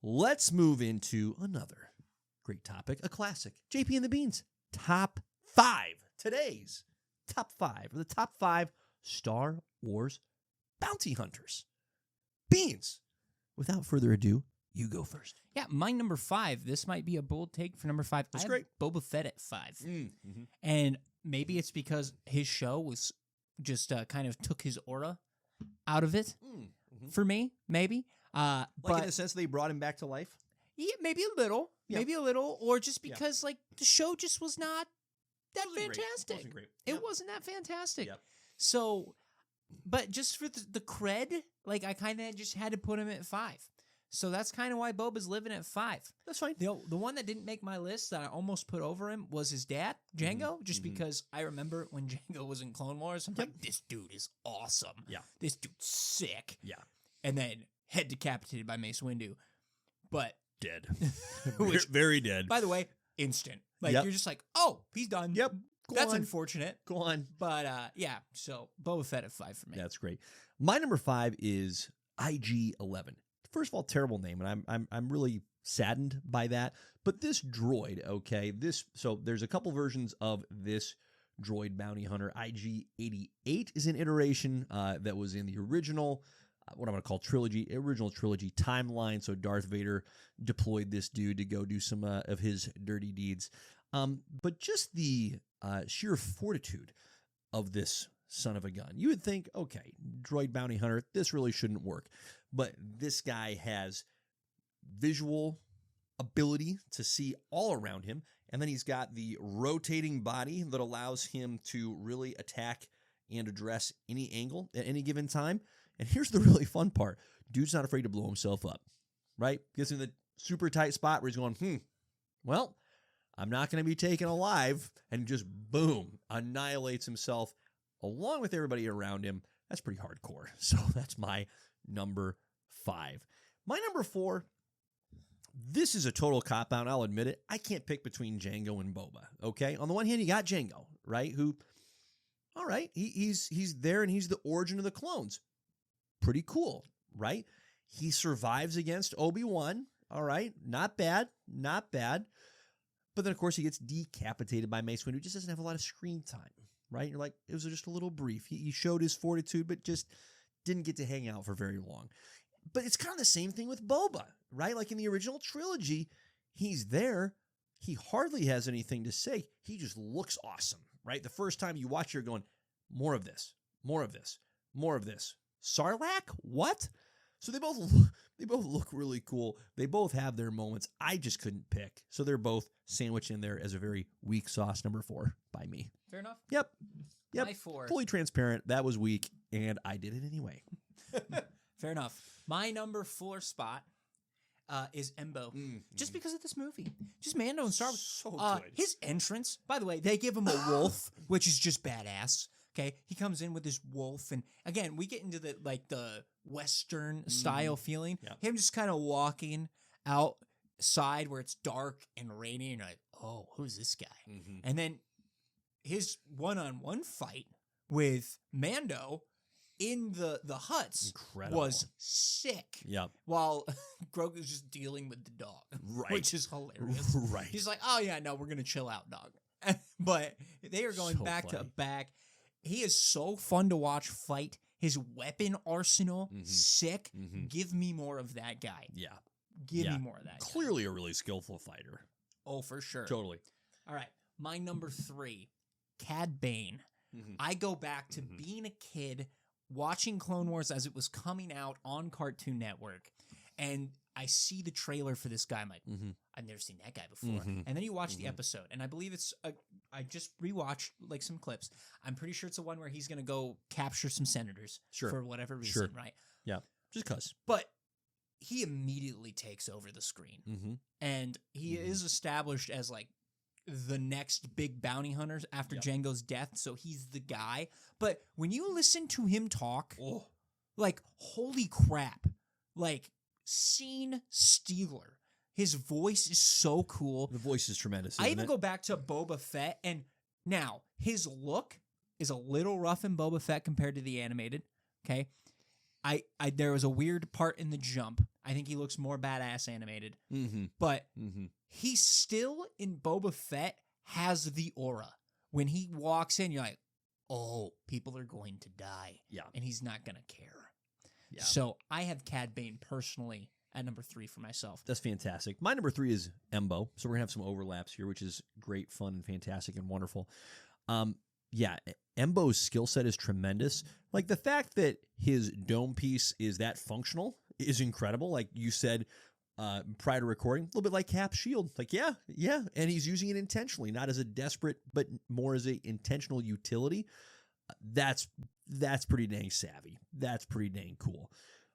let's move into another great topic, a classic. JP and the Beans, top 5. Today's top 5, or the top 5 Star Wars bounty hunters. Beans, without further ado, you go first. Yeah, my number 5. This might be a bold take for number 5. That's I have great. Boba Fett at 5. Mm-hmm. And maybe it's because his show was just kind of took his aura out of it for me, maybe. Like but in the sense they brought him back to life? yeah, maybe a little. Yeah. Maybe a little. Or just because like the show just was not that fantastic. Wasn't great. It wasn't that fantastic. Yep. So, but just for the cred, like I kind of just had to put him at 5. So that's kind of why Boba's living at 5. That's fine. The one that didn't make my list that I almost put over him was his dad, Django, just because I remember when Django was in Clone Wars, I'm like, this dude is awesome. Yeah. This dude's sick. Yeah. And then head decapitated by Mace Windu. But, Dead. Which- Very dead. by the way, instant. Like, Yep. you're just like, oh, he's done. Yep. Go That's on. unfortunate. Go on. But, yeah, so Boba Fett at 5 for me. That's great. My number 5 is IG-11. First of all, terrible name, and I'm really saddened by that. But this droid, okay, so there's a couple versions of this droid bounty hunter. IG-88 is an iteration that was in the original, what I'm going to call original trilogy timeline. So Darth Vader deployed this dude to go do some of his dirty deeds. But just the sheer fortitude of this son of a gun. You would think, okay, droid bounty hunter, this really shouldn't work. But this guy has visual ability to see all around him. And then he's got the rotating body that allows him to really attack and address any angle at any given time. And here's the really fun part. Dude's not afraid to blow himself up, right? Gets in the super tight spot where he's going, well, I'm not going to be taken alive. And just boom, annihilates himself along with everybody around him. That's pretty hardcore. So that's my number 5. My number 4, this is a total cop-out, I'll admit it. I can't pick between Django and Boba, okay? On the one hand, you got Django, right? Who, all right, he's there and he's the origin of the clones. Pretty cool, right? He survives against Obi-Wan, all right? Not bad, not bad. But then, of course, he gets decapitated by Mace Windu, who just doesn't have a lot of screen time, right? You're like, it was just a little brief. He showed his fortitude, but just didn't get to hang out for very long. But it's kind of the same thing with Boba, right? Like in the original trilogy, he's there. He hardly has anything to say. He just looks awesome, right? The first time you watch, you're going, more of this, more of this, more of this. Sarlacc? What? So they both look really cool. They both have their moments. I just couldn't pick. So they're both sandwiched in there as a very weak sauce number 4 by me. Fair enough. Yep. My 4. Fully transparent. That was weak, and I did it anyway. Fair enough. My number 4 spot is Embo. Just because of this movie. Just Mando and Star Wars. So good. His entrance, by the way, they give him a wolf, which is just badass. Okay, he comes in with his wolf, and again, we get into the Western style feeling. Yeah. Him just kind of walking outside where it's dark and rainy, and you're like, oh, who's this guy? And then his one-on-one fight with Mando in the huts Incredible. was sick. Yep. While Grogu's just dealing with the dog, Right. which is hilarious. Right. He's like, oh yeah, no, we're gonna chill out, dog. But they are going So back to funny. back. He is so fun to watch fight. His weapon arsenal, sick. Give me more of that guy. Yeah. Give Yeah. me more of that guy. Clearly a really skillful fighter. Oh, for sure. Totally. All right. My number 3, Cad Bane. I go back to being a kid watching Clone Wars as it was coming out on Cartoon Network. And I see the trailer for this guy. I'm like, I've never seen that guy before. And then you watch the episode, and I believe it's I just rewatched like some clips. I'm pretty sure it's the one where he's gonna go capture some senators for whatever reason, right? Yeah. Just cuz. But he immediately takes over the screen, and he is established as like the next big bounty hunters after Django's death. So he's the guy. But when you listen to him talk, like holy crap, like scene stealer. His voice is so cool. The voice is tremendous. I isn't even it? go back to Boba Fett, and now his look is a little rough in Boba Fett compared to the animated. Okay, there was a weird part in the jump. I think he looks more badass animated, but he still in Boba Fett has the aura. When he walks in, you're like, oh, people are going to die. Yeah. And he's not going to care. Yeah. So I have Cad Bane personally at number 3 for myself. That's fantastic. My number 3 is Embo. So we're going to have some overlaps here, which is great, fun, and fantastic and wonderful. Yeah, Embo's skill set is tremendous. Like the fact that his dome piece is that functional is incredible. Like you said prior to recording, a little bit like Cap's shield. Like, yeah. And he's using it intentionally, not as a desperate, but more as a intentional utility. That's pretty dang savvy. That's pretty dang cool.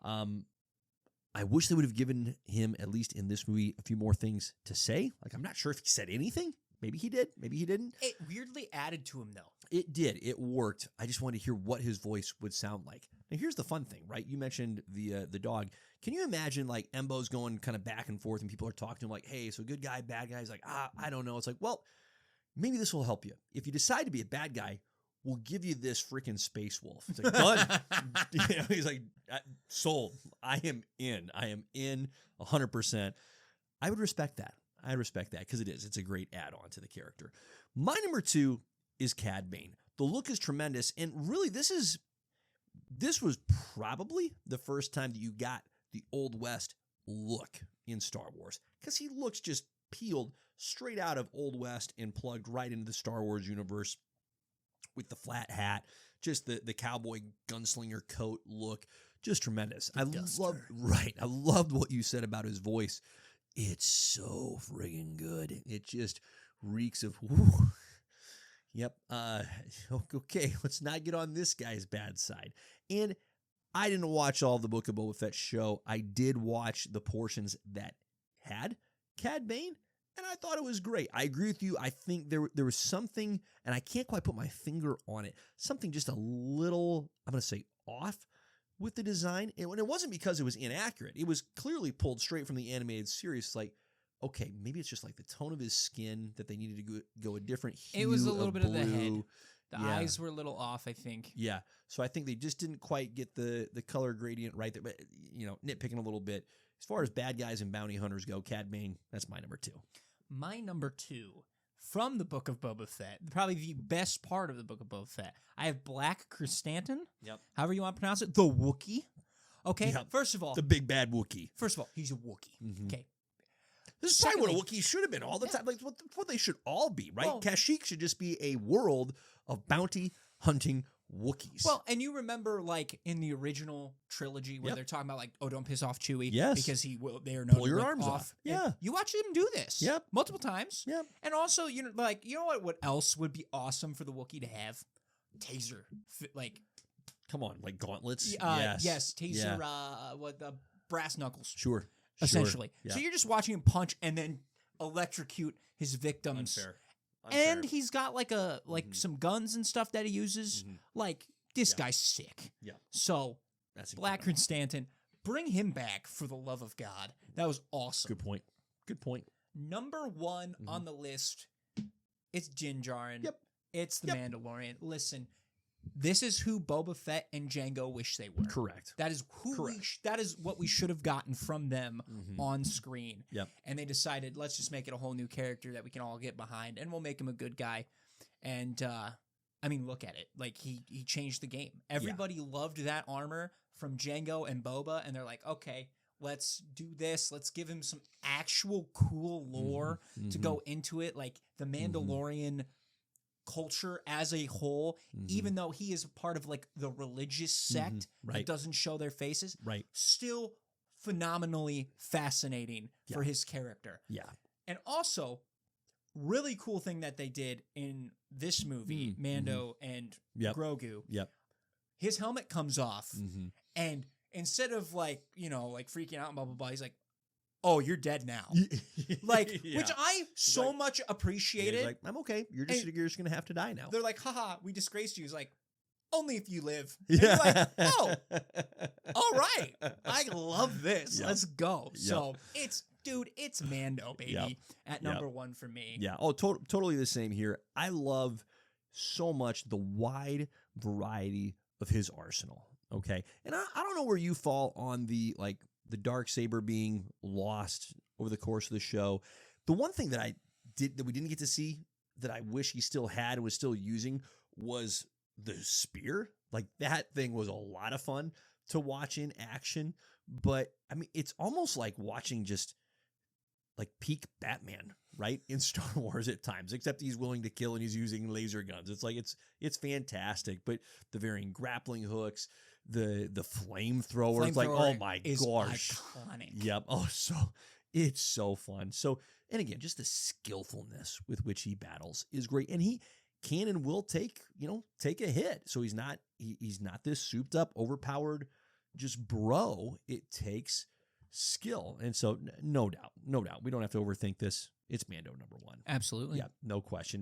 I wish they would have given him, at least in this movie, a few more things to say. Like, I'm not sure if he said anything. Maybe he did. Maybe he didn't. It weirdly added to him, though. It did. It worked. I just wanted to hear what his voice would sound like. Now, here's the fun thing, right? You mentioned the dog. Can you imagine, like, Embo's going kind of back and forth, and people are talking to him like, hey, so good guy, bad guy? He's like, I don't know. It's like, well, maybe this will help you. If you decide to be a bad guy, we'll give you this freaking space wolf. It's like, done. He's like, sold. I am in 100%. I would respect that. I respect that because it's a great add-on to the character. My number 2 is Cad Bane. The look is tremendous, and really this was probably the first time that you got the Old West look in Star Wars, because he looks just peeled straight out of Old West and plugged right into the Star Wars universe with the flat hat, just the cowboy gunslinger coat look, just tremendous. I loved what you said about his voice. It's so friggin' good. It just reeks of, whew. Yep. Okay, let's not get on this guy's bad side. And I didn't watch all of the Book of Boba Fett show. I did watch the portions that had Cad Bane, and I thought it was great. I agree with you. I think there was something, and I can't quite put my finger on it, something just a little, I'm going to say, off with the design. And it wasn't because it was inaccurate. It was clearly pulled straight from the animated series. It's like, okay, maybe it's just like the tone of his skin that they needed to go a different hue. It was a little bit blue. of the head. The eyes were a little off, I think. Yeah. So I think they just didn't quite get the color gradient right there. But, nitpicking a little bit. As far as bad guys and bounty hunters go, Cad Bane, that's my number 2. My number 2 from the Book of Boba Fett, probably the best part of the Book of Boba Fett, I have Black Krrsantan. Yep. However you want to pronounce it. The Wookiee. Okay. Yep. First of all, the big bad Wookiee. First of all, he's a Wookiee. Mm-hmm. Okay. This is probably what a Wookiee should have been all the time. Like what they should all be, right? Well, Kashyyyk should just be a world of bounty hunting Wookiees. Well, and you remember, like, in the original trilogy where they're talking about, like, oh, don't piss off Chewie. Yes. Because they are known pull your to arms off. Yeah. And you watch him do this. Yep. Multiple times. Yep. And also, you know what else would be awesome for the Wookiee to have? Taser. Like, come on, like gauntlets. Yes. Taser. The brass knuckles. Sure. Essentially. Yeah. So you're just watching him punch and then electrocute his victims. Unfair. And he's got like some guns and stuff that he uses. Mm-hmm. Like, this guy's sick. Yeah. So That's Black Krrsantan, bring him back for the love of God. That was awesome. Good point. Number 1 on the list, it's Din Djarin. Yep. It's the Mandalorian. Listen, this is who Boba Fett and Jango wish they were. Correct. That is that is what we should have gotten from them on screen. Yep. And they decided, let's just make it a whole new character that we can all get behind, and we'll make him a good guy. And I mean, look at it. Like, he changed the game. Everybody loved that armor from Jango and Boba, and they're like, okay, let's do this. Let's give him some actual cool lore to go into it. Like, the Mandalorian culture as a whole, even though he is a part of, like, the religious sect that doesn't show their faces, still phenomenally fascinating for his character. Yeah. And also, really cool thing that they did in this movie, Mando and Grogu. Yep. His helmet comes off, and instead of freaking out and blah blah blah, he's like, "Oh, you're dead now." Which I much appreciated. Like, I'm okay. You're just gonna have to die now. They're like, "Haha, we disgraced you." He's like, "Only if you live." And you're like, "Oh, all right. I love this. Let's go." Yep. So it's Mando, baby, at number 1 for me. Yeah. Oh, totally the same here. I love so much the wide variety of his arsenal. Okay. And I don't know where you fall on the Darksaber being lost over the course of the show. The one thing that we didn't get to see that I wish he still had and was still using was the spear. Like, that thing was a lot of fun to watch in action. But I mean, it's almost like watching just like peak Batman, right? In Star Wars at times, except he's willing to kill and he's using laser guns. It's like, it's fantastic. But the varying grappling hooks, the flamethrower, it's like, oh my gosh. Iconic. Yep. Oh, it's so fun. So, and again, just the skillfulness with which he battles is great. And he can and will take a hit. So he's not this souped up, overpowered, just bro. It takes skill. And so no doubt. We don't have to overthink this. It's Mando number 1. Absolutely. Yeah, no question.